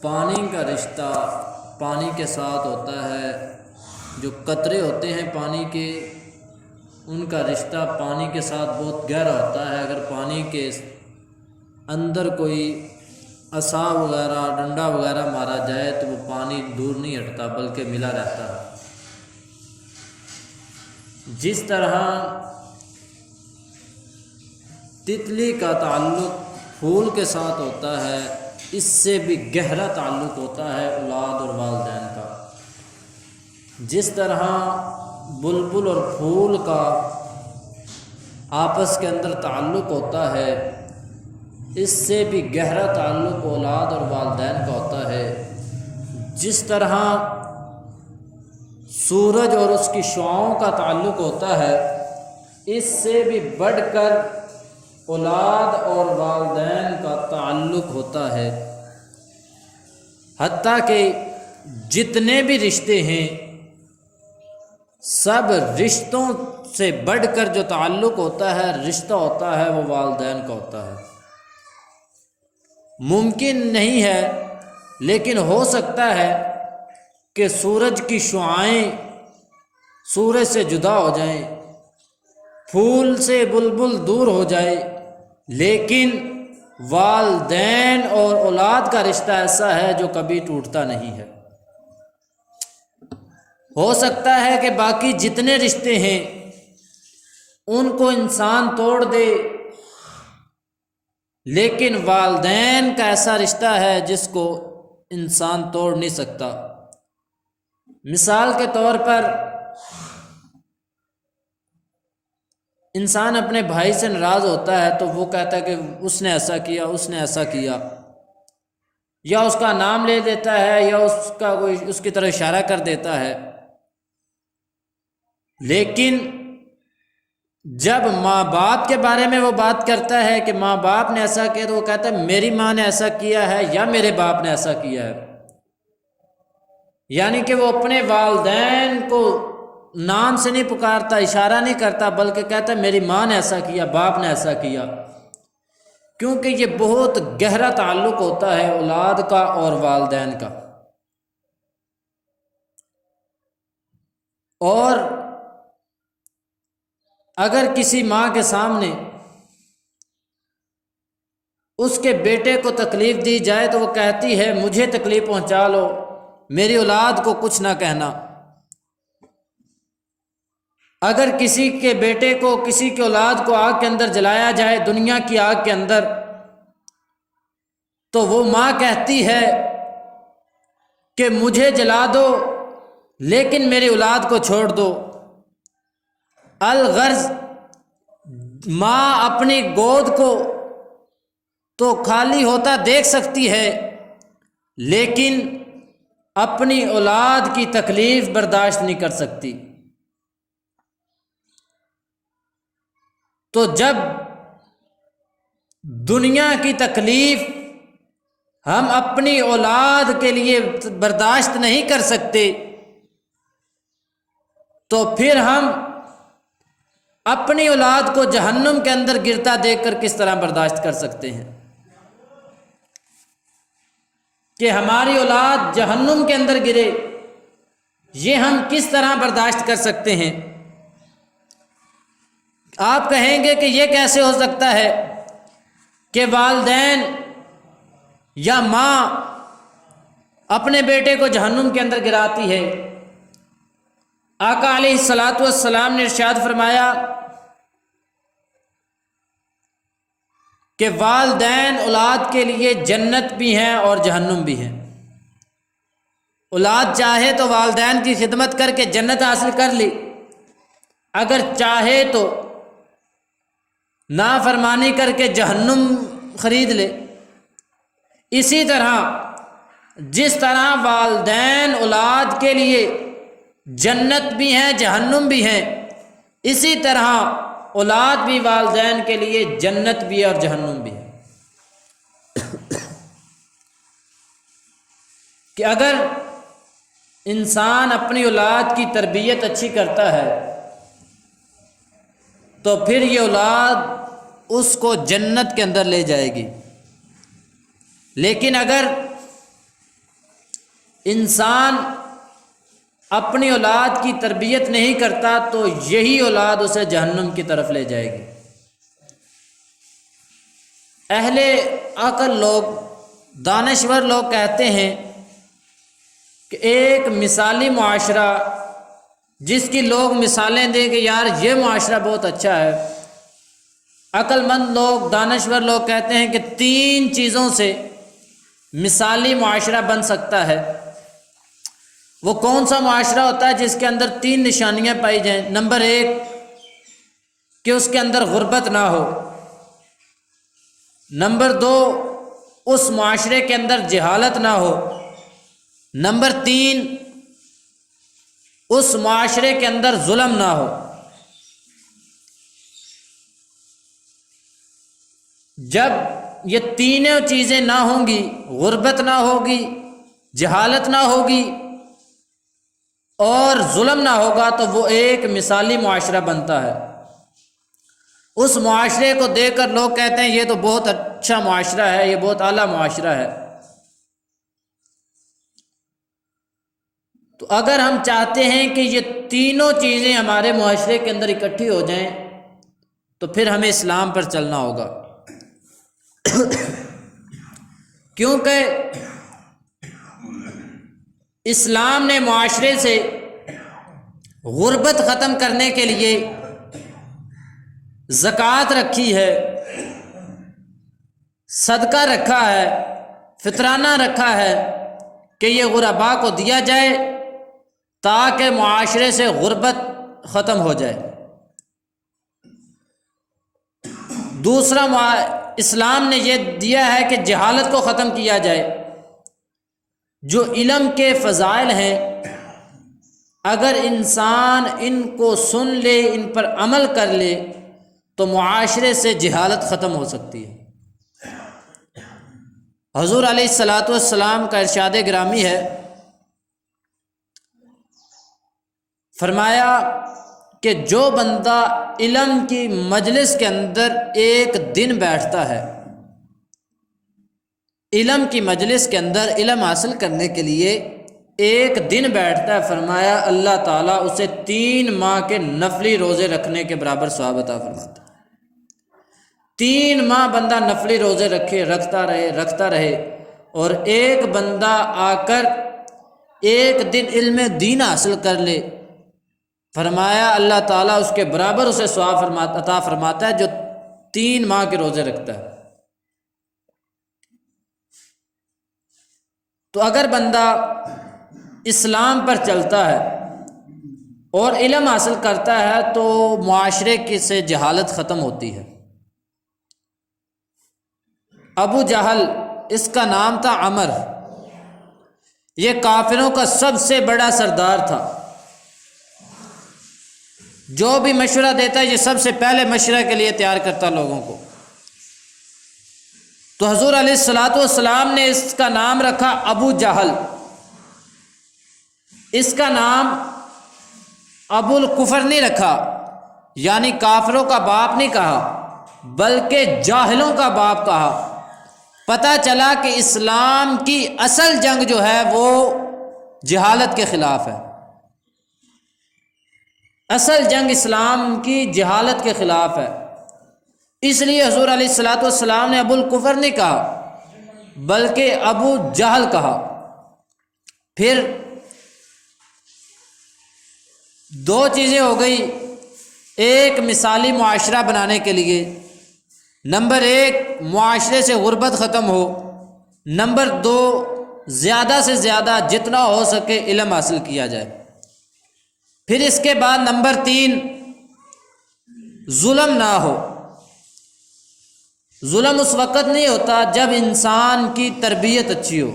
پانی کا رشتہ پانی کے ساتھ ہوتا ہے، جو قطرے ہوتے ہیں پانی کے، ان کا رشتہ پانی کے ساتھ بہت گہرا ہوتا ہے۔ اگر پانی کے اندر کوئی عصا وغیرہ ڈنڈا وغیرہ مارا جائے تو وہ پانی دور نہیں ہٹتا بلکہ ملا رہتا ہے۔ جس طرح تتلی کا تعلق پھول کے ساتھ ہوتا ہے، اس سے بھی گہرا تعلق ہوتا ہے اولاد اور والدین کا۔ جس طرح بلبل اور پھول کا آپس کے اندر تعلق ہوتا ہے، اس سے بھی گہرا تعلق اولاد اور والدین کا ہوتا ہے۔ جس طرح سورج اور اس کی شعاعوں کا تعلق ہوتا ہے، اس سے بھی بڑھ کر اولاد اور والدین کا تعلق ہوتا ہے۔ حتیٰ کہ جتنے بھی رشتے ہیں، سب رشتوں سے بڑھ کر جو تعلق ہوتا ہے، رشتہ ہوتا ہے، وہ والدین کا ہوتا ہے۔ ممکن نہیں ہے لیکن ہو سکتا ہے کہ سورج کی شعاعیں سورج سے جدا ہو جائیں، پھول سے بلبل دور ہو جائے، لیکن والدین اور اولاد کا رشتہ ایسا ہے جو کبھی ٹوٹتا نہیں ہے۔ ہو سکتا ہے کہ باقی جتنے رشتے ہیں ان کو انسان توڑ دے، لیکن والدین کا ایسا رشتہ ہے جس کو انسان توڑ نہیں سکتا۔ مثال کے طور پر انسان اپنے بھائی سے ناراض ہوتا ہے تو وہ کہتا ہے کہ اس نے ایسا کیا، اس نے ایسا کیا، یا اس کا نام لے دیتا ہے یا اس کی طرف اشارہ کر دیتا ہے۔ لیکن جب ماں باپ کے بارے میں وہ بات کرتا ہے کہ ماں باپ نے ایسا کیا، تو وہ کہتا ہے میری ماں نے ایسا کیا ہے یا میرے باپ نے ایسا کیا ہے۔ یعنی کہ وہ اپنے والدین کو نام سے نہیں پکارتا، اشارہ نہیں کرتا، بلکہ کہتا ہے میری ماں نے ایسا کیا، باپ نے ایسا کیا، کیونکہ یہ بہت گہرا تعلق ہوتا ہے اولاد کا اور والدین کا۔ اور اگر کسی ماں کے سامنے اس کے بیٹے کو تکلیف دی جائے تو وہ کہتی ہے مجھے تکلیف پہنچا لو، میری اولاد کو کچھ نہ کہنا۔ اگر کسی کے بیٹے کو، کسی کی اولاد کو آگ کے اندر جلایا جائے، دنیا کی آگ کے اندر، تو وہ ماں کہتی ہے کہ مجھے جلا دو لیکن میری اولاد کو چھوڑ دو۔ الغرض ماں اپنی گود کو تو خالی ہوتا دیکھ سکتی ہے، لیکن اپنی اولاد کی تکلیف برداشت نہیں کر سکتی۔ تو جب دنیا کی تکلیف ہم اپنی اولاد کے لیے برداشت نہیں کر سکتے، تو پھر ہم اپنی اولاد کو جہنم کے اندر گرتا دیکھ کر کس طرح برداشت کر سکتے ہیں؟ کہ ہماری اولاد جہنم کے اندر گرے، یہ ہم کس طرح برداشت کر سکتے ہیں؟ آپ کہیں گے کہ یہ کیسے ہو سکتا ہے کہ والدین یا ماں اپنے بیٹے کو جہنم کے اندر گراتی ہے؟ آقا علیہ الصلاۃ والسلام نے ارشاد فرمایا کہ والدین اولاد کے لیے جنت بھی ہیں اور جہنم بھی ہیں۔ اولاد چاہے تو والدین کی خدمت کر کے جنت حاصل کر لی، اگر چاہے تو نافرمانی کر کے جہنم خرید لے۔ اسی طرح جس طرح والدین اولاد کے لیے جنت بھی ہیں، جہنم بھی ہیں، اسی طرح اولاد بھی والدین کے لیے جنت بھی ہے اور جہنم بھی ہے۔ کہ اگر انسان اپنی اولاد کی تربیت اچھی کرتا ہے تو پھر یہ اولاد اس کو جنت کے اندر لے جائے گی، لیکن اگر انسان اپنی اولاد کی تربیت نہیں کرتا تو یہی اولاد اسے جہنم کی طرف لے جائے گی۔ اہل عقل لوگ، دانشور لوگ کہتے ہیں کہ ایک مثالی معاشرہ جس کی لوگ مثالیں دیں کہ یار یہ معاشرہ بہت اچھا ہے، عقل مند لوگ، دانشور لوگ کہتے ہیں کہ 3 چیزوں سے مثالی معاشرہ بن سکتا ہے۔ وہ کون سا معاشرہ ہوتا ہے جس کے اندر 3 نشانیاں پائی جائیں؟ نمبر 1 کہ اس کے اندر غربت نہ ہو، نمبر 2 اس معاشرے کے اندر جہالت نہ ہو، نمبر 3 اس معاشرے کے اندر ظلم نہ ہو۔ جب یہ تینوں چیزیں نہ ہوں گی، غربت نہ ہوگی، جہالت نہ ہوگی اور ظلم نہ ہوگا، تو وہ ایک مثالی معاشرہ بنتا ہے۔ اس معاشرے کو دیکھ کر لوگ کہتے ہیں یہ تو بہت اچھا معاشرہ ہے، یہ بہت اعلیٰ معاشرہ ہے۔ تو اگر ہم چاہتے ہیں کہ یہ تینوں چیزیں ہمارے معاشرے کے اندر اکٹھی ہو جائیں تو پھر ہمیں اسلام پر چلنا ہوگا، کیونکہ اسلام نے معاشرے سے غربت ختم کرنے کے لیے زکوٰۃ رکھی ہے، صدقہ رکھا ہے، فطرانہ رکھا ہے کہ یہ غرباء کو دیا جائے تاکہ معاشرے سے غربت ختم ہو جائے۔ دوسرا اسلام نے یہ دیا ہے کہ جہالت کو ختم کیا جائے۔ جو علم کے فضائل ہیں اگر انسان ان کو سن لے، ان پر عمل کر لے تو معاشرے سے جہالت ختم ہو سکتی ہے۔ حضور علیہ الصلاۃ والسلام کا ارشاد گرامی ہے، فرمایا کہ جو بندہ علم کی مجلس کے اندر ایک دن بیٹھتا ہے، علم کی مجلس کے اندر علم حاصل کرنے کے لیے ایک دن بیٹھتا ہے، فرمایا اللہ تعالیٰ اسے 3 ماہ کے نفلی روزے رکھنے کے برابر ثواب عطا فرماتا ہے۔ 3 ماہ بندہ نفلی روزے رکھتا رہے اور ایک بندہ آ کر ایک دن علم دین حاصل کر لے، فرمایا اللہ تعالیٰ اس کے برابر اسے ثواب عطا فرماتا ہے جو 3 ماہ کے روزے رکھتا ہے۔ تو اگر بندہ اسلام پر چلتا ہے اور علم حاصل کرتا ہے تو معاشرے کی سے جہالت ختم ہوتی ہے۔ ابو جہل، اس کا نام تھا عمر، یہ کافروں کا سب سے بڑا سردار تھا۔ جو بھی مشورہ دیتا ہے یہ سب سے پہلے مشورہ کے لیے تیار کرتا لوگوں کو۔ تو حضور علیہ الصلاۃ والسلام نے اس کا نام رکھا ابو جہل۔ اس کا نام ابو الکفر نہیں رکھا، یعنی کافروں کا باپ نہیں کہا، بلکہ جاہلوں کا باپ کہا۔ پتہ چلا کہ اسلام کی اصل جنگ جو ہے وہ جہالت کے خلاف ہے۔ اصل جنگ اسلام کی جہالت کے خلاف ہے، اس لیے حضور علیہ الصلاۃ والسلام نے ابو الکفر نہیں کہا بلکہ ابو جہل کہا۔ پھر 2 چیزیں ہو گئی، ایک مثالی معاشرہ بنانے کے لیے، نمبر 1 معاشرے سے غربت ختم ہو، نمبر 2 زیادہ سے زیادہ جتنا ہو سکے علم حاصل کیا جائے، پھر اس کے بعد نمبر 3 ظلم نہ ہو۔ ظلم اس وقت نہیں ہوتا جب انسان کی تربیت اچھی ہو۔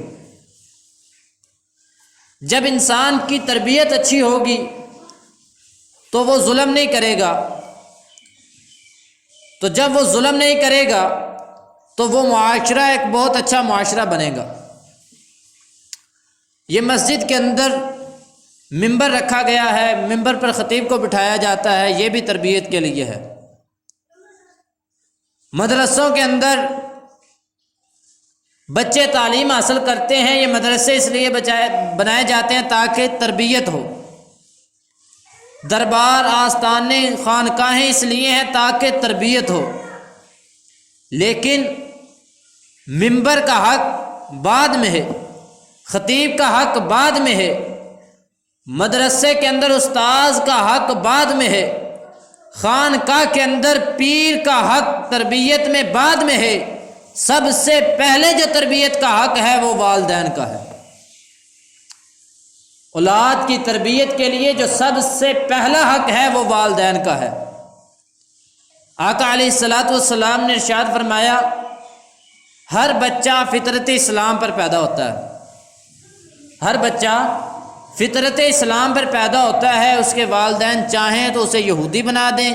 جب انسان کی تربیت اچھی ہوگی تو وہ ظلم نہیں کرے گا، تو جب وہ ظلم نہیں کرے گا تو وہ معاشرہ ایک بہت اچھا معاشرہ بنے گا۔ یہ مسجد کے اندر ممبر رکھا گیا ہے، ممبر پر خطیب کو بٹھایا جاتا ہے، یہ بھی تربیت کے لیے ہے۔ مدرسوں کے اندر بچے تعلیم حاصل کرتے ہیں، یہ مدرسے اس لیے بنائے جاتے ہیں تاکہ تربیت ہو، دربار آستانے خانقاہیں اس لیے ہیں تاکہ تربیت ہو، لیکن منبر کا حق بعد میں ہے، خطیب کا حق بعد میں ہے، مدرسے کے اندر استاذ کا حق بعد میں ہے، خانقاہ کے اندر پیر کا حق تربیت میں بعد میں ہے، سب سے پہلے جو تربیت کا حق ہے وہ والدین کا ہے۔ اولاد کی تربیت کے لیے جو سب سے پہلا حق ہے وہ والدین کا ہے۔ آقا علیہ الصلوۃ والسلام نے ارشاد فرمایا، ہر بچہ فطرت اسلام پر پیدا ہوتا ہے، ہر بچہ فطرت اسلام پر پیدا ہوتا ہے، اس کے والدین چاہیں تو اسے یہودی بنا دیں،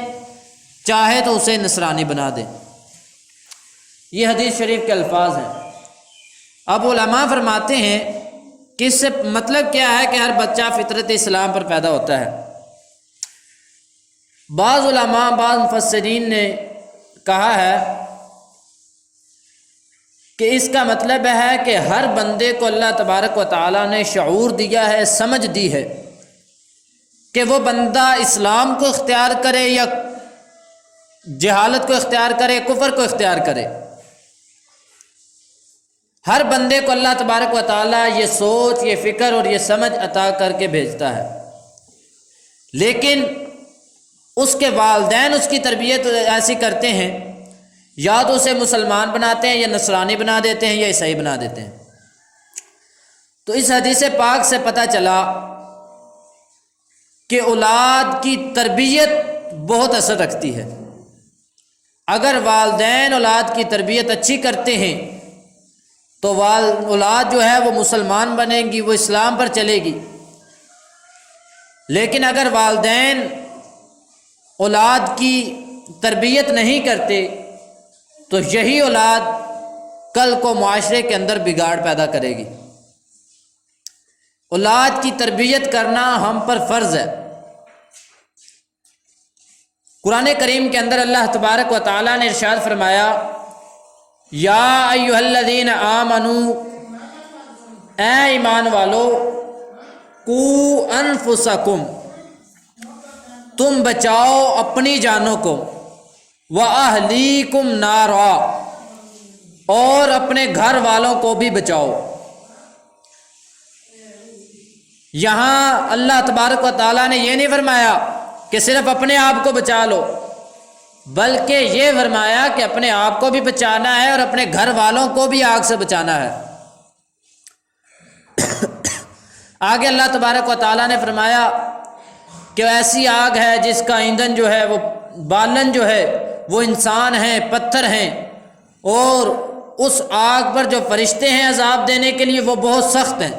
چاہے تو اسے نصرانی بنا دیں۔ یہ حدیث شریف کے الفاظ ہیں۔ اب علماء فرماتے ہیں کہ اس سے مطلب کیا ہے کہ ہر بچہ فطرت اسلام پر پیدا ہوتا ہے۔ بعض علماء، بعض مفسرین نے کہا ہے کہ اس کا مطلب ہے کہ ہر بندے کو اللہ تبارک و تعالیٰ نے شعور دیا ہے، سمجھ دی ہے کہ وہ بندہ اسلام کو اختیار کرے یا جہالت کو اختیار کرے، کفر کو اختیار کرے۔ ہر بندے کو اللہ تبارک و تعالیٰ یہ سوچ، یہ فکر اور یہ سمجھ عطا کر کے بھیجتا ہے، لیکن اس کے والدین اس کی تربیت ایسی کرتے ہیں، یا تو اسے مسلمان بناتے ہیں یا نصرانی بنا دیتے ہیں یا عیسائی بنا دیتے ہیں۔ تو اس حدیث پاک سے پتہ چلا کہ اولاد کی تربیت بہت اثر رکھتی ہے۔ اگر والدین اولاد کی تربیت اچھی کرتے ہیں تو اولاد جو ہے وہ مسلمان بنے گی، وہ اسلام پر چلے گی، لیکن اگر والدین اولاد کی تربیت نہیں کرتے تو یہی اولاد کل کو معاشرے کے اندر بگاڑ پیدا کرے گی۔ اولاد کی تربیت کرنا ہم پر فرض ہے۔ قرآن کریم کے اندر اللہ تبارک و تعالیٰ نے ارشاد فرمایا، یا ایھا الذین آمنوا، اے ایمان والو، قوا انفسکم، تم بچاؤ اپنی جانوں کو، وَأَهْلِيكُمْ نَارًا، اور اپنے گھر والوں کو بھی بچاؤ۔ یہاں اللہ تبارک و تعالیٰ نے یہ نہیں فرمایا کہ صرف اپنے آپ کو بچا لو، بلکہ یہ فرمایا کہ اپنے آپ کو بھی بچانا ہے اور اپنے گھر والوں کو بھی آگ سے بچانا ہے۔ آگے اللہ تبارک و تعالیٰ نے فرمایا کہ ایسی آگ ہے جس کا ایندھن جو ہے، وہ بالن جو ہے وہ انسان ہیں، پتھر ہیں، اور اس آگ پر جو فرشتے ہیں عذاب دینے کے لیے وہ بہت سخت ہیں۔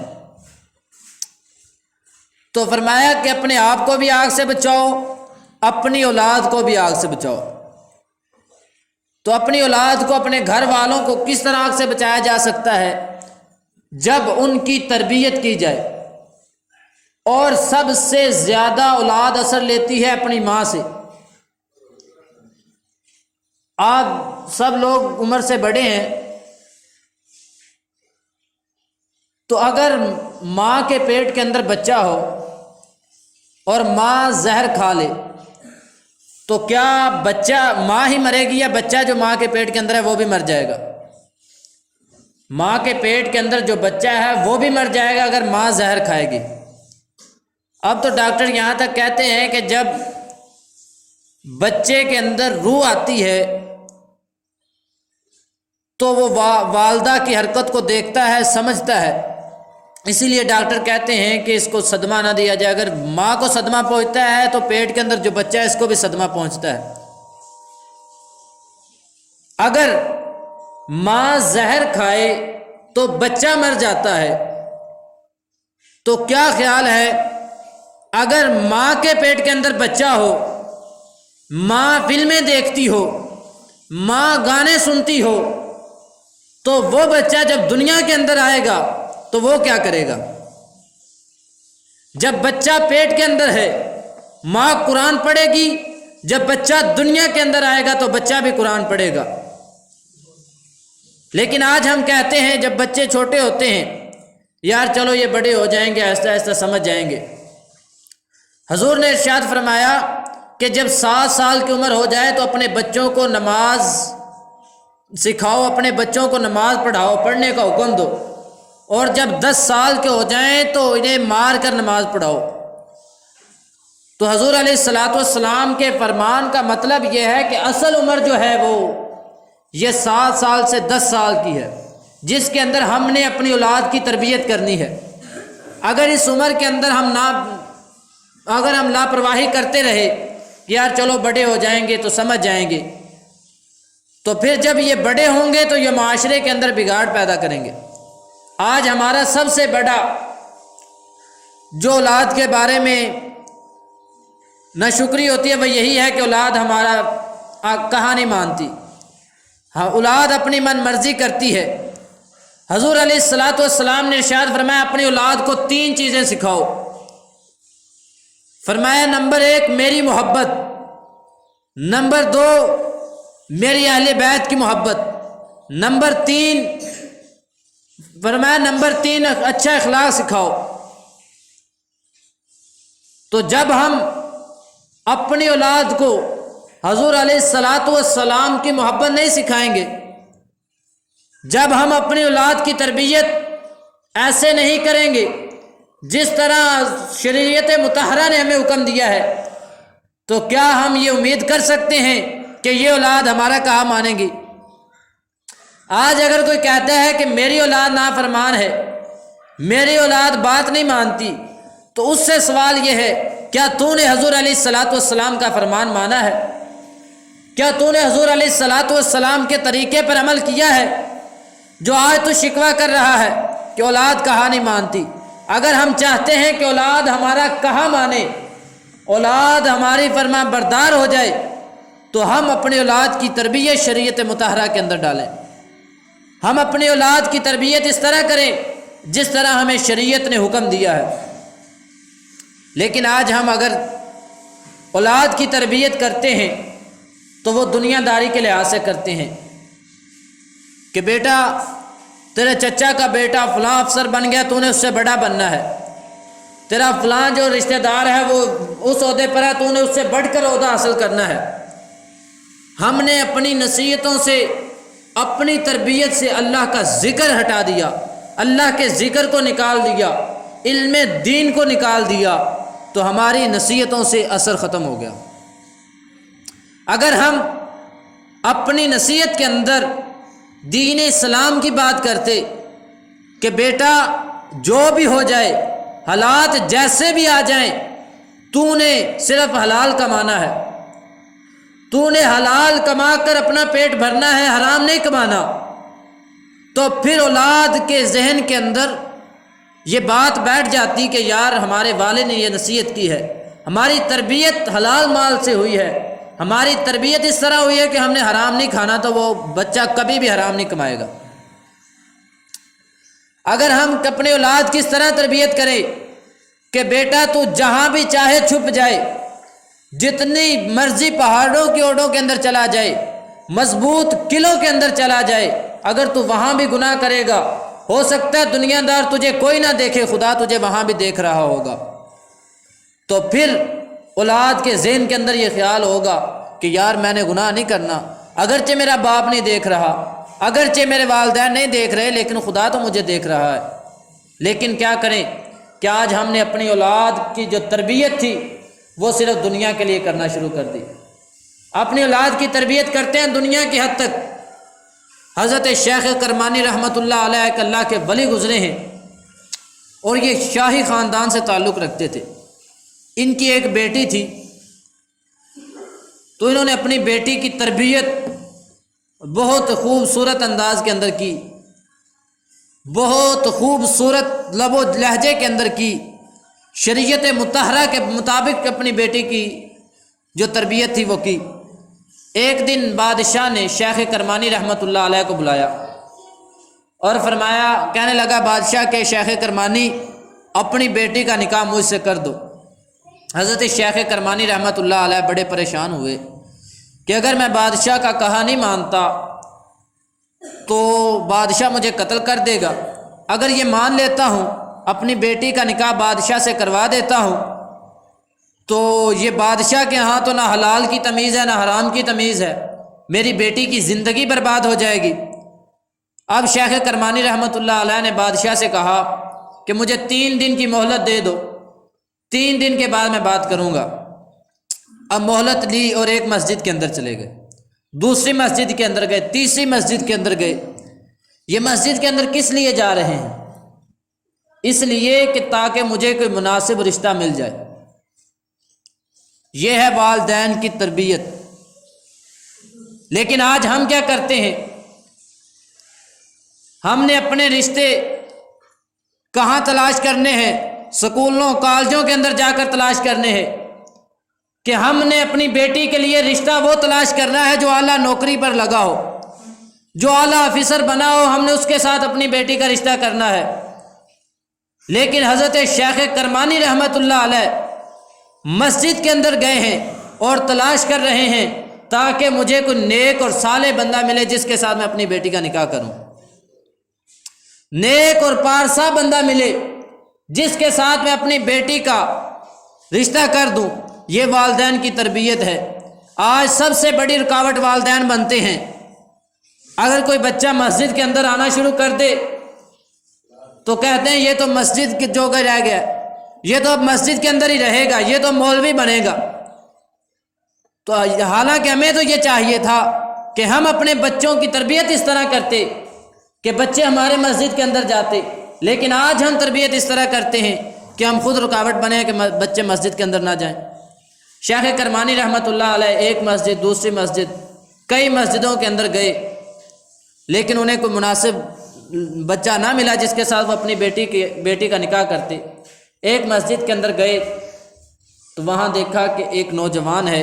تو فرمایا کہ اپنے آپ کو بھی آگ سے بچاؤ، اپنی اولاد کو بھی آگ سے بچاؤ۔ تو اپنی اولاد کو، اپنے گھر والوں کو کس طرح آگ سے بچایا جا سکتا ہے؟ جب ان کی تربیت کی جائے، اور سب سے زیادہ اولاد اثر لیتی ہے اپنی ماں سے۔ آپ سب لوگ عمر سے بڑے ہیں، تو اگر ماں کے پیٹ کے اندر بچہ ہو اور ماں زہر کھا لے تو کیا بچہ، ماں ہی مرے گی یا بچہ جو ماں کے پیٹ کے اندر ہے وہ بھی مر جائے گا؟ ماں کے پیٹ کے اندر جو بچہ ہے وہ بھی مر جائے گا اگر ماں زہر کھائے گی۔ اب تو ڈاکٹر یہاں تک کہتے ہیں کہ جب بچے کے اندر روح آتی ہے تو وہ والدہ کی حرکت کو دیکھتا ہے، سمجھتا ہے، اسی لیے ڈاکٹر کہتے ہیں کہ اس کو صدمہ نہ دیا جائے۔ اگر ماں کو صدمہ پہنچتا ہے تو پیٹ کے اندر جو بچہ ہے اس کو بھی صدمہ پہنچتا ہے۔ اگر ماں زہر کھائے تو بچہ مر جاتا ہے، تو کیا خیال ہے اگر ماں کے پیٹ کے اندر بچہ ہو، ماں فلمیں دیکھتی ہو، ماں گانے سنتی ہو، تو وہ بچہ جب دنیا کے اندر آئے گا تو وہ کیا کرے گا؟ جب بچہ پیٹ کے اندر ہے ماں قرآن پڑھے گی، جب بچہ دنیا کے اندر آئے گا تو بچہ بھی قرآن پڑھے گا۔ لیکن آج ہم کہتے ہیں جب بچے چھوٹے ہوتے ہیں یار چلو یہ بڑے ہو جائیں گے، آہستہ آہستہ سمجھ جائیں گے۔ حضور نے ارشاد فرمایا کہ جب 7 سال کی عمر ہو جائے تو اپنے بچوں کو نماز سکھاؤ، اپنے بچوں کو نماز پڑھاؤ، پڑھنے کا حکم دو، اور جب 10 سال کے ہو جائیں تو انہیں مار کر نماز پڑھاؤ۔ تو حضور علیہ الصلاۃ والسلام کے فرمان کا مطلب یہ ہے کہ اصل عمر جو ہے وہ یہ 7 سال سے 10 سال کی ہے، جس کے اندر ہم نے اپنی اولاد کی تربیت کرنی ہے۔ اگر اس عمر کے اندر اگر ہم لاپرواہی کرتے رہے کہ یار چلو بڑے ہو جائیں گے تو سمجھ جائیں گے، تو پھر جب یہ بڑے ہوں گے تو یہ معاشرے کے اندر بگاڑ پیدا کریں گے۔ آج ہمارا سب سے بڑا جو اولاد کے بارے میں ناشکری ہوتی ہے وہ یہی ہے کہ اولاد ہمارا کہا نہیں مانتی، ہاں اولاد اپنی من مرضی کرتی ہے۔ حضور علیہ الصلاۃ والسلام نے ارشاد فرمایا اپنی اولاد کو 3 چیزیں سکھاؤ۔ فرمایا نمبر 1 میری محبت، نمبر 2 میری اہل بیت کی محبت، نمبر 3 اچھا اخلاق سکھاؤ۔ تو جب ہم اپنی اولاد کو حضور علیہ الصلاۃ والسلام کی محبت نہیں سکھائیں گے، جب ہم اپنی اولاد کی تربیت ایسے نہیں کریں گے جس طرح شریعت مطہرہ نے ہمیں حکم دیا ہے، تو کیا ہم یہ امید کر سکتے ہیں کہ یہ اولاد ہمارا کہا مانیں گی؟ آج اگر کوئی کہتا ہے کہ میری اولاد نافرمان ہے، میری اولاد بات نہیں مانتی، تو اس سے سوال یہ ہے کیا تو نے حضور علیہ الصلاۃ والسلام کا فرمان مانا ہے؟ کیا تو نے حضور علیہ الصلاۃ والسلام کے طریقے پر عمل کیا ہے؟ جو آج تو شکوہ کر رہا ہے کہ اولاد کہا نہیں مانتی۔ اگر ہم چاہتے ہیں کہ اولاد ہمارا کہا مانے، اولاد ہماری فرما بردار ہو جائے، تو ہم اپنی اولاد کی تربیت شریعت مطہرہ کے اندر ڈالیں۔ ہم اپنی اولاد کی تربیت اس طرح کریں جس طرح ہمیں شریعت نے حکم دیا ہے۔ لیکن آج ہم اگر اولاد کی تربیت کرتے ہیں تو وہ دنیا داری کے لحاظ سے کرتے ہیں کہ بیٹا تیرے چچا کا بیٹا فلاں افسر بن گیا، تو نے اس سے بڑا بننا ہے، تیرا فلاں جو رشتہ دار ہے وہ اس عہدے پر ہے، تو نے اس سے بڑھ کر عہدہ حاصل کرنا ہے۔ ہم نے اپنی نصیحتوں سے، اپنی تربیت سے اللہ کا ذکر ہٹا دیا، اللہ کے ذکر کو نکال دیا، علم دین کو نکال دیا، تو ہماری نصیحتوں سے اثر ختم ہو گیا۔ اگر ہم اپنی نصیحت کے اندر دین اسلام کی بات کرتے کہ بیٹا جو بھی ہو جائے، حالات جیسے بھی آ جائیں، تو نے صرف حلال کمانا ہے، تو نے حلال کما کر اپنا پیٹ بھرنا ہے، حرام نہیں کمانا، تو پھر اولاد کے ذہن کے اندر یہ بات بیٹھ جاتی کہ یار ہمارے والد نے یہ نصیحت کی ہے، ہماری تربیت حلال مال سے ہوئی ہے، ہماری تربیت اس طرح ہوئی ہے کہ ہم نے حرام نہیں کھانا، تو وہ بچہ کبھی بھی حرام نہیں کمائے گا۔ اگر ہم اپنے اولاد کی اس طرح تربیت کریں کہ بیٹا تو جہاں بھی چاہے چھپ جائے، جتنی مرضی پہاڑوں کی اوڑوں کے اندر چلا جائے، مضبوط قلعوں کے اندر چلا جائے، اگر تو وہاں بھی گناہ کرے گا، ہو سکتا ہے دنیا دار تجھے کوئی نہ دیکھے، خدا تجھے وہاں بھی دیکھ رہا ہوگا، تو پھر اولاد کے ذہن کے اندر یہ خیال ہوگا کہ یار میں نے گناہ نہیں کرنا، اگرچہ میرا باپ نہیں دیکھ رہا، اگرچہ میرے والدین نہیں دیکھ رہے، لیکن خدا تو مجھے دیکھ رہا ہے۔ لیکن کیا کریں کہ آج ہم نے اپنی اولاد کی جو تربیت تھی وہ صرف دنیا کے لیے کرنا شروع کر دی۔ اپنی اولاد کی تربیت کرتے ہیں دنیا کی حد تک۔ حضرت شیخ کرمانی رحمۃ اللہ علیہ ایک اللہ کے ولی گزرے ہیں، اور یہ شاہی خاندان سے تعلق رکھتے تھے۔ ان کی ایک بیٹی تھی، تو انہوں نے اپنی بیٹی کی تربیت بہت خوبصورت انداز کے اندر کی، بہت خوبصورت لب و لہجے کے اندر کی، شریعت مطہرہ کے مطابق اپنی بیٹی کی جو تربیت تھی وہ کی۔ ایک دن بادشاہ نے شیخ کرمانی رحمۃ اللہ علیہ کو بلایا اور فرمایا، کہنے لگا بادشاہ کے شیخ کرمانی اپنی بیٹی کا نکاح مجھ سے کر دو۔ حضرت شیخ کرمانی رحمۃ اللہ علیہ بڑے پریشان ہوئے کہ اگر میں بادشاہ کا کہا نہیں مانتا تو بادشاہ مجھے قتل کر دے گا۔ اگر یہ مان لیتا ہوں، اپنی بیٹی کا نکاح بادشاہ سے کروا دیتا ہوں، تو یہ بادشاہ کے ہاں تو نہ حلال کی تمیز ہے نہ حرام کی تمیز ہے، میری بیٹی کی زندگی برباد ہو جائے گی۔ اب شیخ کرمانی رحمۃ اللہ علیہ نے بادشاہ سے کہا کہ مجھے 3 دن کی مہلت دے دو، 3 دن کے بعد میں بات کروں گا۔ اب مہلت لی اور ایک مسجد کے اندر چلے گئے، دوسری مسجد کے اندر گئے، تیسری مسجد کے اندر گئے۔ یہ مسجد کے اندر کس لیے جا رہے ہیں؟ اس لیے کہ تاکہ مجھے کوئی مناسب رشتہ مل جائے۔ یہ ہے والدین کی تربیت۔ لیکن آج ہم کیا کرتے ہیں؟ ہم نے اپنے رشتے کہاں تلاش کرنے ہیں؟ سکولوں کالجوں کے اندر جا کر تلاش کرنے ہیں کہ ہم نے اپنی بیٹی کے لیے رشتہ وہ تلاش کرنا ہے جو اعلیٰ نوکری پر لگا ہو، جو اعلیٰ آفیسر بنا ہو، ہم نے اس کے ساتھ اپنی بیٹی کا رشتہ کرنا ہے۔ لیکن حضرت شیخ کرمانی رحمۃ اللہ علیہ مسجد کے اندر گئے ہیں اور تلاش کر رہے ہیں تاکہ مجھے کوئی نیک اور صالح بندہ ملے جس کے ساتھ میں اپنی بیٹی کا نکاح کروں، نیک اور پارسا بندہ ملے جس کے ساتھ میں اپنی بیٹی کا رشتہ کر دوں۔ یہ والدین کی تربیت ہے۔ آج سب سے بڑی رکاوٹ والدین بنتے ہیں۔ اگر کوئی بچہ مسجد کے اندر آنا شروع کر دے تو کہتے ہیں یہ تو مسجد کے جو رہ گیا، یہ تو اب مسجد کے اندر ہی رہے گا، یہ تو مولوی بنے گا۔ تو حالانکہ ہمیں تو یہ چاہیے تھا کہ ہم اپنے بچوں کی تربیت اس طرح کرتے کہ بچے ہمارے مسجد کے اندر جاتے، لیکن آج ہم تربیت اس طرح کرتے ہیں کہ ہم خود رکاوٹ بنے کہ بچے مسجد کے اندر نہ جائیں۔ شیخ کرمانی رحمۃ اللہ علیہ ایک مسجد، دوسری مسجد، کئی مسجدوں کے اندر گئے، لیکن انہیں کوئی مناسب بچہ نہ ملا جس کے ساتھ وہ اپنی بیٹی کا نکاح کرتے۔ ایک مسجد کے اندر گئے تو وہاں دیکھا کہ ایک نوجوان ہے،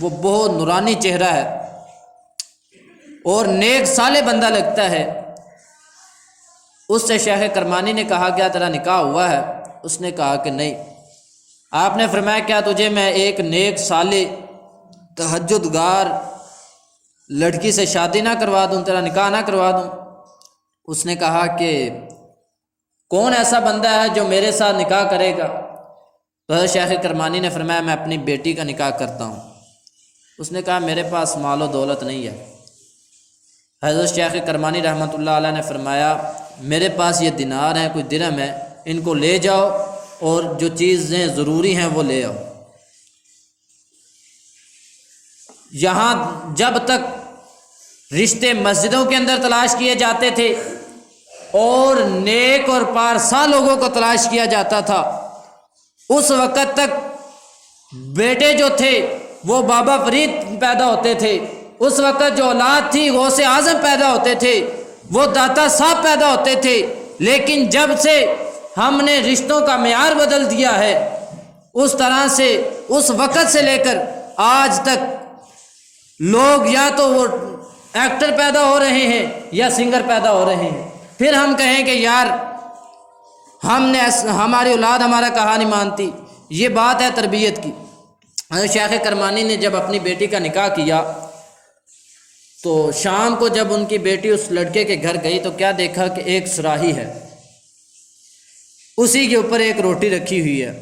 وہ بہت نورانی چہرہ ہے اور نیک صالح بندہ لگتا ہے۔ اس سے شیخ کرمانی نے کہا کیا تیرا نکاح ہوا ہے؟ اس نے کہا کہ نہیں۔ آپ نے فرمایا کیا تجھے میں ایک نیک صالح تہجد گار لڑکی سے شادی نہ کروا دوں، تیرا نکاح نہ کروا دوں؟ اس نے کہا کہ کون ایسا بندہ ہے جو میرے ساتھ نکاح کرے گا؟ تو حضرت شیخ کرمانی نے فرمایا میں اپنی بیٹی کا نکاح کرتا ہوں۔ اس نے کہا میرے پاس مال و دولت نہیں ہے۔ حضرت شیخ کرمانی رحمۃ اللہ علیہ نے فرمایا میرے پاس یہ دینار ہیں، کوئی درہم ہے، ان کو لے جاؤ اور جو چیزیں ضروری ہیں وہ لے آؤ۔ یہاں جب تک رشتے مسجدوں کے اندر تلاش کیے جاتے تھے اور نیک اور پارسا لوگوں کو تلاش کیا جاتا تھا، اس وقت تک بیٹے جو تھے وہ بابا فرید پیدا ہوتے تھے، اس وقت جو اولاد تھی غوث اعظم پیدا ہوتے تھے، وہ داتا صاحب پیدا ہوتے تھے۔ لیکن جب سے ہم نے رشتوں کا معیار بدل دیا ہے، اس طرح سے اس وقت سے لے کر آج تک لوگ یا تو وہ ایکٹر پیدا ہو رہے ہیں یا سنگر پیدا ہو رہے ہیں۔ پھر ہم کہیں کہ یار ہماری اولاد ہمارا کہا نہیں مانتی۔ یہ بات ہے تربیت کی۔ شیخ کرمانی نے جب اپنی بیٹی کا نکاح کیا تو شام کو جب ان کی بیٹی اس لڑکے کے گھر گئی تو کیا دیکھا کہ ایک صراحی ہے، اسی کے اوپر ایک روٹی رکھی ہوئی ہے۔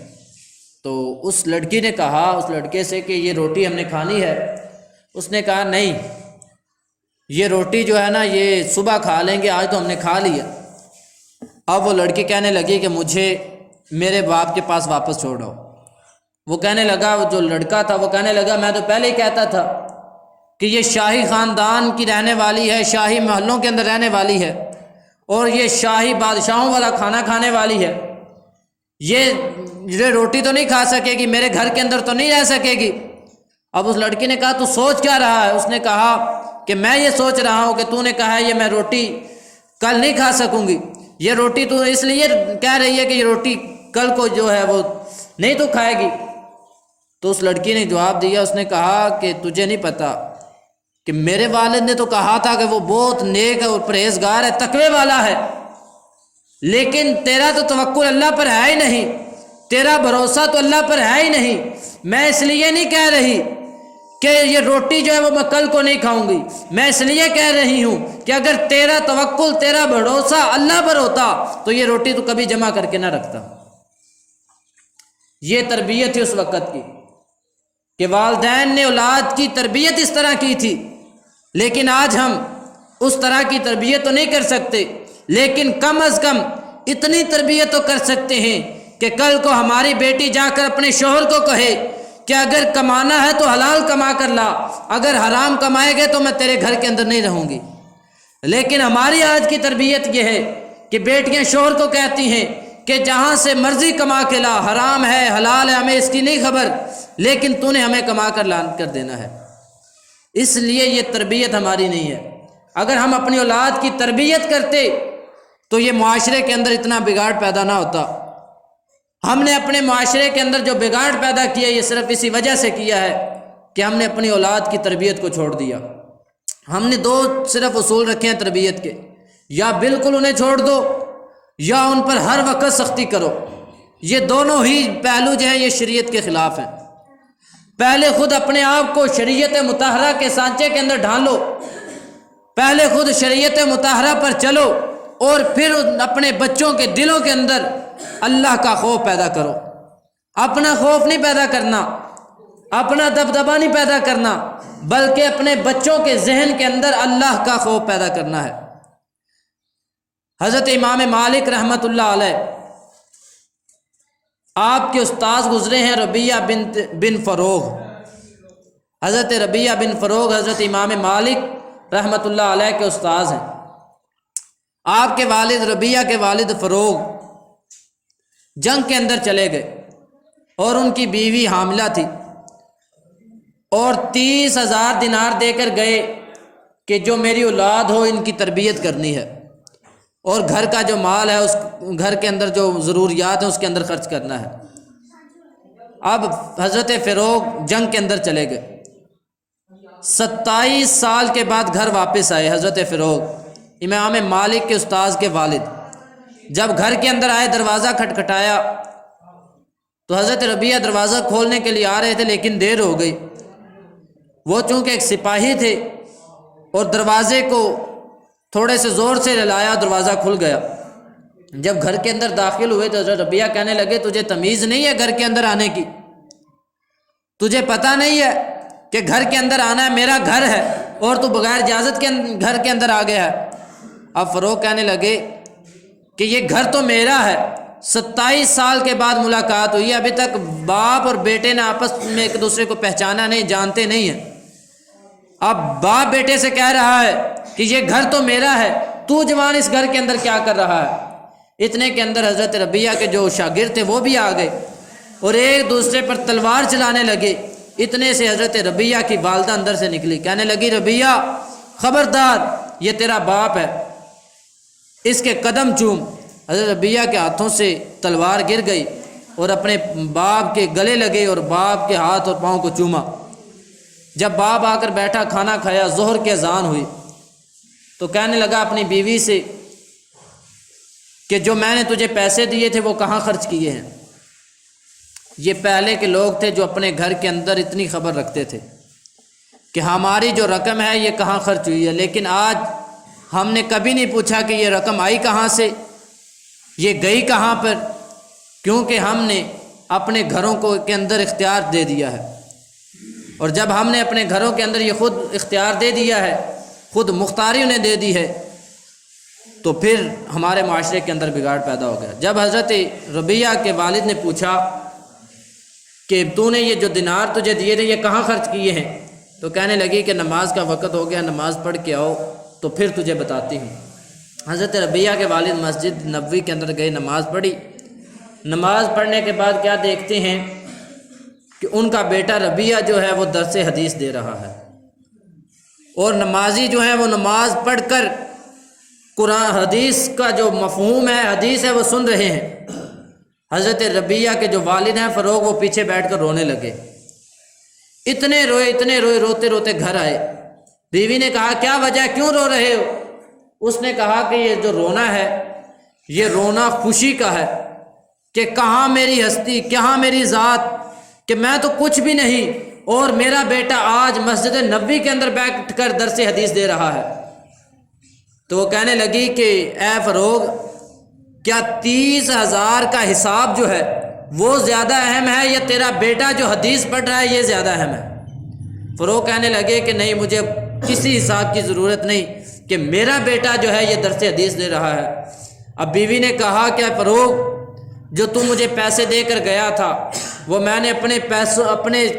تو اس لڑکی نے کہا اس لڑکے سے کہ یہ روٹی ہم نے کھانی ہے۔ اس نے کہا نہیں، یہ روٹی جو ہے نا یہ صبح کھا لیں گے، آج تو ہم نے کھا لیا۔ اب وہ لڑکی کہنے لگی کہ مجھے میرے باپ کے پاس واپس چھوڑو۔ وہ کہنے لگا، جو لڑکا تھا وہ کہنے لگا میں تو پہلے ہی کہتا تھا کہ یہ شاہی خاندان کی رہنے والی ہے، شاہی محلوں کے اندر رہنے والی ہے اور یہ شاہی بادشاہوں والا کھانا کھانے والی ہے، یہ روٹی تو نہیں کھا سکے گی، میرے گھر کے اندر تو نہیں رہ سکے گی۔ اب اس لڑکی نے کہا تو سوچ کیا رہا ہے؟ اس نے کہا کہ میں یہ سوچ رہا ہوں کہ تو نے کہا ہے یہ میں روٹی کل نہیں کھا سکوں گی، یہ روٹی تو اس لیے کہہ رہی ہے کہ یہ روٹی کل کو جو ہے وہ نہیں تو کھائے گی۔ تو اس لڑکی نے جواب دیا، اس نے کہا کہ تجھے نہیں پتا کہ میرے والد نے تو کہا تھا کہ وہ بہت نیک ہے اور پرہیزگار ہے، تقوی والا ہے، لیکن تیرا تو توکل اللہ پر ہے ہی نہیں، تیرا بھروسہ تو اللہ پر ہے ہی نہیں۔ میں اس لیے نہیں کہہ رہی کہ یہ روٹی جو ہے وہ میں کل کو نہیں کھاؤں گی، میں اس لیے کہہ رہی ہوں کہ اگر تیرا توکل، تیرا بھروسہ اللہ پر ہوتا تو یہ روٹی تو کبھی جمع کر کے نہ رکھتا۔ یہ تربیت تھی اس وقت کی کہ والدین نے اولاد کی تربیت اس طرح کی تھی۔ لیکن آج ہم اس طرح کی تربیت تو نہیں کر سکتے، لیکن کم از کم اتنی تربیت تو کر سکتے ہیں کہ کل کو ہماری بیٹی جا کر اپنے شوہر کو کہے کہ اگر کمانا ہے تو حلال کما کر لا، اگر حرام کمائے گے تو میں تیرے گھر کے اندر نہیں رہوں گی۔ لیکن ہماری آج کی تربیت یہ ہے کہ بیٹیاں شوہر کو کہتی ہیں کہ جہاں سے مرضی کما کے لا، حرام ہے حلال ہے ہمیں اس کی نہیں خبر، لیکن تو نے ہمیں کما کر لا کر دینا ہے۔ اس لیے یہ تربیت ہماری نہیں ہے۔ اگر ہم اپنی اولاد کی تربیت کرتے تو یہ معاشرے کے اندر اتنا بگاڑ پیدا نہ ہوتا۔ ہم نے اپنے معاشرے کے اندر جو بگاڑ پیدا کیا یہ صرف اسی وجہ سے کیا ہے کہ ہم نے اپنی اولاد کی تربیت کو چھوڑ دیا۔ ہم نے دو صرف اصول رکھے ہیں تربیت کے، یا بالکل انہیں چھوڑ دو یا ان پر ہر وقت سختی کرو۔ یہ دونوں ہی پہلو جو ہیں یہ شریعت کے خلاف ہیں۔ پہلے خود اپنے آپ کو شریعت مطہرہ کے سانچے کے اندر ڈھالو، پہلے خود شریعت مطہرہ پر چلو، اور پھر اپنے بچوں کے دلوں کے اندر اللہ کا خوف پیدا کرو۔ اپنا خوف نہیں پیدا کرنا، اپنا دبدبا نہیں پیدا کرنا، بلکہ اپنے بچوں کے ذہن کے اندر اللہ کا خوف پیدا کرنا ہے۔ حضرت امام مالک رحمۃ اللہ علیہ، آپ کے استاذ گزرے ہیں ربیہ بن فروغ۔ حضرت ربیہ بن فروغ حضرت امام مالک رحمۃ اللہ علیہ کے استاذ ہیں۔ آپ کے والد ربیہ کے والد فروغ جنگ کے اندر چلے گئے اور ان کی بیوی حاملہ تھی، اور 30,000 دینار دے کر گئے کہ جو میری اولاد ہو ان کی تربیت کرنی ہے، اور گھر کا جو مال ہے اس گھر کے اندر جو ضروریات ہیں اس کے اندر خرچ کرنا ہے۔ اب حضرت فروغ جنگ کے اندر چلے گئے، 27 سال کے بعد گھر واپس آئے حضرت فروغ، امام مالک کے استاذ کے والد۔ جب گھر کے اندر آئے دروازہ کھٹکھٹایا تو حضرت ربیہ دروازہ کھولنے کے لیے آ رہے تھے، لیکن دیر ہو گئی۔ وہ چونکہ ایک سپاہی تھے اور دروازے کو تھوڑے سے زور سے ہلایا، دروازہ کھل گیا۔ جب گھر کے اندر داخل ہوئے تو حضرت ربیہ کہنے لگے تجھے تمیز نہیں ہے گھر کے اندر آنے کی؟ تجھے پتہ نہیں ہے کہ گھر کے اندر آنا ہے؟ میرا گھر ہے اور تو بغیر اجازت کے گھر کے اندر آ گیا ہے۔ اب فروغ کہنے لگے کہ یہ گھر تو میرا ہے، 27 سال کے بعد ملاقات ہوئی، ابھی تک باپ اور بیٹے نے آپس میں ایک دوسرے کو پہچانا نہیں، جانتے نہیں ہیں۔ اب باپ بیٹے سے کہہ رہا ہے کہ یہ گھر تو میرا ہے، تو جوان اس گھر کے اندر کیا کر رہا ہے؟ اتنے کے اندر حضرت ربیہ کے جو شاگرد تھے وہ بھی آ گئے اور ایک دوسرے پر تلوار چلانے لگے۔ اتنے سے حضرت ربیہ کی والدہ اندر سے نکلی، کہنے لگی ربیہ خبردار، یہ تیرا باپ ہے، اس کے قدم چوم۔ حضرت ربیہ کے ہاتھوں سے تلوار گر گئی اور اپنے باپ کے گلے لگے اور باپ کے ہاتھ اور پاؤں کو چوما۔ جب باپ آ کر بیٹھا، کھانا کھایا، ظہر کی اذان ہوئی تو کہنے لگا اپنی بیوی سے کہ جو میں نے تجھے پیسے دیے تھے وہ کہاں خرچ کیے ہیں؟ یہ پہلے کے لوگ تھے جو اپنے گھر کے اندر اتنی خبر رکھتے تھے کہ ہماری جو رقم ہے یہ کہاں خرچ ہوئی ہے، لیکن آج ہم نے کبھی نہیں پوچھا کہ یہ رقم آئی کہاں سے، یہ گئی کہاں پر، کیونکہ ہم نے اپنے گھروں کو کے اندر اختیار دے دیا ہے۔ اور جب ہم نے اپنے گھروں کے اندر یہ خود اختیار دے دیا ہے، خود مختاری انہیں دے دی ہے، تو پھر ہمارے معاشرے کے اندر بگاڑ پیدا ہو گیا۔ جب حضرت ربیہ کے والد نے پوچھا کہ تو نے یہ جو دینار تجھے دیے تھے یہ کہاں خرچ کیے ہیں، تو کہنے لگی کہ نماز کا وقت ہو گیا، نماز پڑھ کے آؤ تو پھر تجھے بتاتی ہوں۔ حضرت ربیہ کے والد مسجد نبوی کے اندر گئے، نماز پڑھی۔ نماز پڑھنے کے بعد کیا دیکھتے ہیں کہ ان کا بیٹا ربیہ جو ہے وہ درس حدیث دے رہا ہے، اور نمازی جو ہیں وہ نماز پڑھ کر قرآن حدیث کا جو مفہوم ہے، حدیث ہے، وہ سن رہے ہیں۔ حضرت ربیہ کے جو والد ہیں فروغ، وہ پیچھے بیٹھ کر رونے لگے، اتنے روئے، روتے روتے گھر آئے۔ بیوی نے کہا کیا وجہ، کیوں رو رہے ہو؟ اس نے کہا کہ یہ جو رونا ہے یہ رونا خوشی کا ہے، کہ کہاں میری ہستی، کہاں میری ذات، کہ میں تو کچھ بھی نہیں، اور میرا بیٹا آج مسجد نبوی کے اندر بیٹھ کر درس حدیث دے رہا ہے۔ تو وہ کہنے لگی کہ اے فروغ، کیا 30,000 کا حساب جو ہے وہ زیادہ اہم ہے یا تیرا بیٹا جو حدیث پڑھ رہا ہے یہ زیادہ اہم ہے؟ فروغ کہنے لگے کہ نہیں، مجھے کسی حساب کی ضرورت نہیں کہ میرا بیٹا جو ہے یہ درس حدیث دے رہا ہے۔ اب بیوی نے کہا کہ فروغ، جو تم مجھے پیسے دے کر گیا تھا وہ میں نے اپنے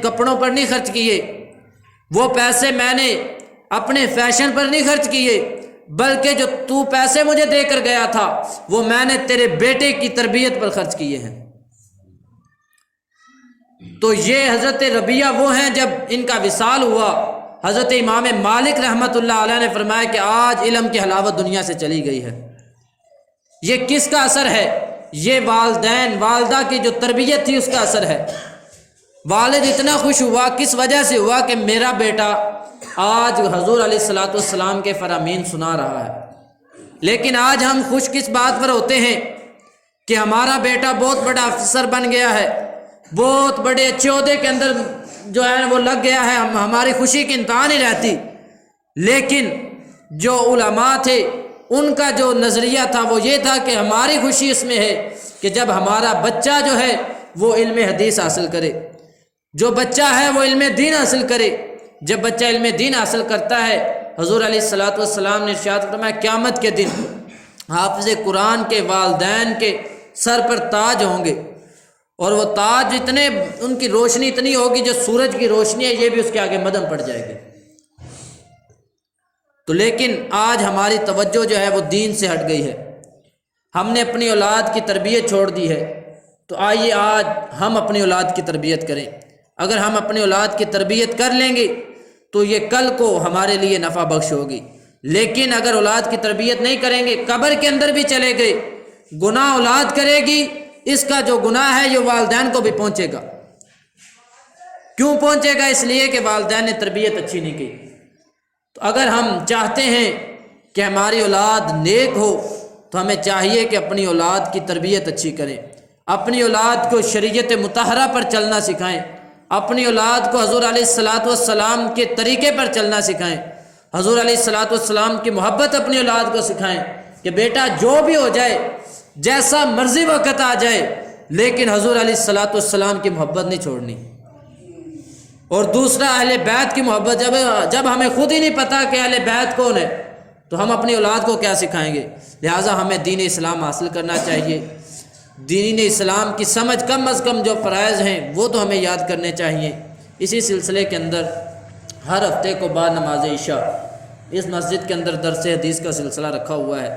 کپڑوں پر نہیں خرچ کیے، وہ پیسے میں نے اپنے فیشن پر نہیں خرچ کیے، بلکہ جو تو پیسے مجھے دے کر گیا تھا وہ میں نے تیرے بیٹے کی تربیت پر خرچ کیے ہیں۔ تو یہ حضرت ربیہ وہ ہیں جب ان کا وصال ہوا، حضرت امام مالک رحمۃ اللہ علیہ نے فرمایا کہ آج علم کی حلاوت دنیا سے چلی گئی ہے۔ یہ کس کا اثر ہے؟ یہ والدین، والدہ کی جو تربیت تھی اس کا اثر ہے۔ والد اتنا خوش ہوا، کس وجہ سے ہوا کہ میرا بیٹا آج حضور علیہ الصلوۃ والسلام کے فرامین سنا رہا ہے۔ لیکن آج ہم خوش کس بات پر ہوتے ہیں کہ ہمارا بیٹا بہت بڑا افسر بن گیا ہے، بہت بڑے اچھے عہدے کے اندر جو ہے وہ لگ گیا ہے، ہماری خوشی کی انتہا نہیں رہتی۔ لیکن جو علماء تھے ان کا جو نظریہ تھا وہ یہ تھا کہ ہماری خوشی اس میں ہے کہ جب ہمارا بچہ جو ہے وہ علم حدیث حاصل کرے، جو بچہ ہے وہ علم دین حاصل کرے۔ جب بچہ علم دین حاصل کرتا ہے، حضور علیہ الصلوۃ والسلام نے ارشاد فرمایا قیامت کے دن حافظ قرآن کے والدین کے سر پر تاج ہوں گے، اور وہ تاج اتنے، ان کی روشنی اتنی ہوگی جو سورج کی روشنی ہے یہ بھی اس کے آگے مدھم پڑ جائے گی۔ تو لیکن آج ہماری توجہ جو ہے وہ دین سے ہٹ گئی ہے، ہم نے اپنی اولاد کی تربیت چھوڑ دی ہے۔ تو آئیے آج ہم اپنی اولاد کی تربیت کریں۔ اگر ہم اپنی اولاد کی تربیت کر لیں گے تو یہ کل کو ہمارے لیے نفع بخش ہوگی، لیکن اگر اولاد کی تربیت نہیں کریں گے، قبر کے اندر بھی چلے گئے، گناہ اولاد کرے گی، اس کا جو گناہ ہے یہ والدین کو بھی پہنچے گا۔ کیوں پہنچے گا؟ اس لیے کہ والدین نے تربیت اچھی نہیں کی۔ تو اگر ہم چاہتے ہیں کہ ہماری اولاد نیک ہو تو ہمیں چاہیے کہ اپنی اولاد کی تربیت اچھی کریں، اپنی اولاد کو شریعت مطہرہ پر چلنا سکھائیں، اپنی اولاد کو حضور علیہ الصلوۃ والسلام کے طریقے پر چلنا سکھائیں، حضور علیہ الصلوۃ والسلام کی محبت اپنی اولاد کو سکھائیں کہ بیٹا جو بھی ہو جائے، جیسا مرضی وقت آ جائے، لیکن حضور علیہ الصلوۃ والسلام کی محبت نہیں چھوڑنی۔ اور دوسرا اہل بیت کی محبت، جب ہمیں خود ہی نہیں پتہ کہ اہل بیت کون ہے تو ہم اپنی اولاد کو کیا سکھائیں گے؟ لہٰذا ہمیں دین اسلام حاصل کرنا چاہیے، دین اسلام کی سمجھ کم از کم جو فرائض ہیں وہ تو ہمیں یاد کرنے چاہیے۔ اسی سلسلے کے اندر ہر ہفتے کو بعد نماز عشاء اس مسجد کے اندر درس حدیث کا سلسلہ رکھا ہوا ہے۔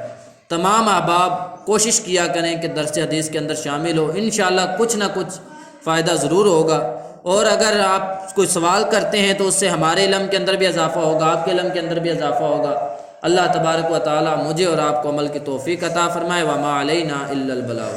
تمام احباب کوشش کیا کریں کہ درس حدیث کے اندر شامل ہو، انشاءاللہ کچھ نہ کچھ فائدہ ضرور ہوگا۔ اور اگر آپ کوئی سوال کرتے ہیں تو اس سے ہمارے علم کے اندر بھی اضافہ ہوگا، آپ کے علم کے اندر بھی اضافہ ہوگا۔ اللہ تبارک و تعالی مجھے اور آپ کو عمل کی توفیق عطا فرمائے۔ وما علینا الا البلاغ۔